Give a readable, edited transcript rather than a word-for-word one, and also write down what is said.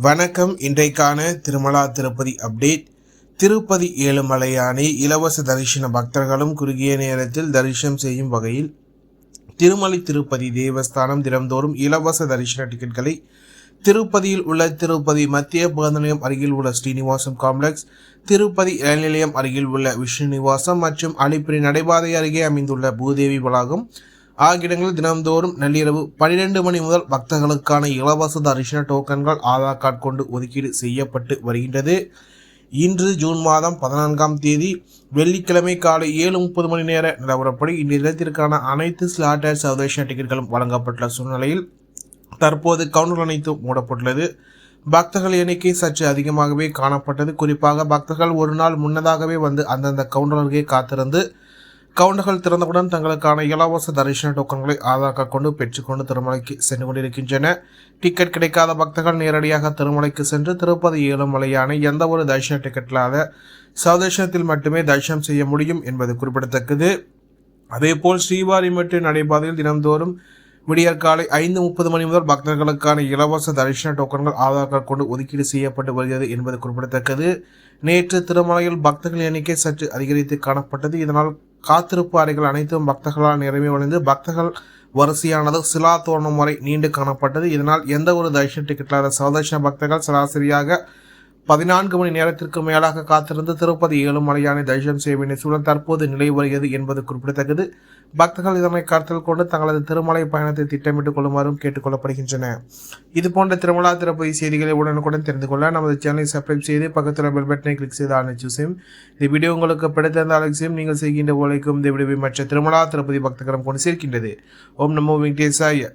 வணக்கம். இன்றைக்கான திருமலா திருப்பதி அப்டேட். திருப்பதி ஏழுமலையானை இலவச தரிசன பக்தர்களும் குறுகிய நேரத்தில் தரிசனம் செய்யும் வகையில் திருமலை திருப்பதி தேவஸ்தானம் தினந்தோறும் இலவச தரிசன டிக்கெட்களை திருப்பதியில் உள்ள திருப்பதி மத்திய பேருந்து நிலையம் அருகில் உள்ள ஸ்ரீனிவாசம் காம்ப்ளெக்ஸ், திருப்பதி ரயில் நிலையம் அருகில் உள்ள விஷ்ணு நிவாசம் மற்றும் அலிப்பிரி நடைபாதை அருகே அமைந்துள்ள பூதேவி வளாகம் ஆகிய இடங்களில் தினந்தோறும் நள்ளிரவு 12 மணி முதல் பக்தர்களுக்கான இலவச தரிசன டோக்கன்கள் ஆதார் கார்டு கொண்டு ஒதுக்கீடு செய்யப்பட்டு வருகின்றது. இன்று ஜூன் மாதம் 14ஆம் தேதி வெள்ளிக்கிழமை காலை 7:30 மணி நேர நிலவரப்படி இந்நிலத்திற்கான அனைத்து ஸ்லாட்டட் சர்வதேச டிக்கெட்களும் வழங்கப்பட்டுள்ள சூழ்நிலையில் தற்போது கவுண்டர்கள் அனைத்தும் மூடப்பட்டுள்ளது. பக்தர்கள் எண்ணிக்கை சற்று அதிகமாகவே காணப்பட்டது. குறிப்பாக பக்தர்கள் ஒரு நாள் முன்னதாகவே வந்து அந்தந்த கவுண்டர்களுக்கே காத்திருந்து கவுண்டர்கள் திறந்தவுடன் தங்களுக்கான இலவச தரிசன டோக்கன்களை ஆதார் கார்டு கொண்டு பெற்றுக்கொண்டு திருமலைக்கு சென்று கொண்டிருக்கின்றன. டிக்கெட் கிடைக்காத பக்தர்கள் நேரடியாக திருமலைக்கு சென்று திருப்பதி ஏழுமலையான எந்த ஒரு தரிசன டிக்கெட் இல்லாத சதேசத்தில் மட்டுமே தரிசனம் செய்ய முடியும் என்பது குறிப்பிடத்தக்கது. அதேபோல் ஸ்ரீவாரிமெட்டு நடைபாதையில் தினந்தோறும் விடியற்காலை 5:30 மணி முதல் பக்தர்களுக்கான இலவச தரிசன டோக்கன்கள் ஆதார் கார்டு கொண்டு ஒதுக்கீடு செய்யப்பட்டு வருகிறது என்பது குறிப்பிடத்தக்கது. நேற்று திருமலையில் பக்தர்கள் எண்ணிக்கை சற்று அதிகரித்து காணப்பட்டது. இதனால் காத்திருப்பு அறைகள் அனைத்தும் பக்தர்களால் நிறைவடைந்து பக்தர்கள் வரிசையானது சிலா தோரணம் வரை நீண்டு காணப்பட்டது. இதனால் எந்த ஒரு தரிசன டிக்கெட் இல்லாத சதேச பக்தர்கள் சராசரியாக 14 மணி நேரத்திற்கு மேலாக காத்திருந்து திருப்பதி ஏழுமலையானை தரிசனம் செய்ய வேண்டிய சூழல் தற்போது நிலை வருகிறது என்பது குறிப்பிடத்தக்கது. பக்தர்கள் இதனை கருத்தில் கொண்டு தங்களது திருமலை பயணத்தை திட்டமிட்டுக் கொள்ளுமாறும் கேட்டுக்கொள்ளப்படுகின்றன. இதுபோன்ற திருமலா திருப்பதி செய்திகளை உடனுக்குடன் தெரிந்து கொள்ள நமது சேனலை சப்ஸ்கிரைப் செய்து பக்கத்தில் பெல் பட்டனை கிளிக் செய்து ஆணைச்சு செய்யும். இந்த வீடியோ உங்களுக்கு பிடித்திருந்தால் அலட்சியம் நீங்கள் செய்கின்ற உழைக்கும் இந்த வீடியோவை மற்ற திருமலா திருப்பதி பக்தர்களும் கொண்டு சேர்க்கின்றது. ஓம் நமோ வெங்கடேசாய.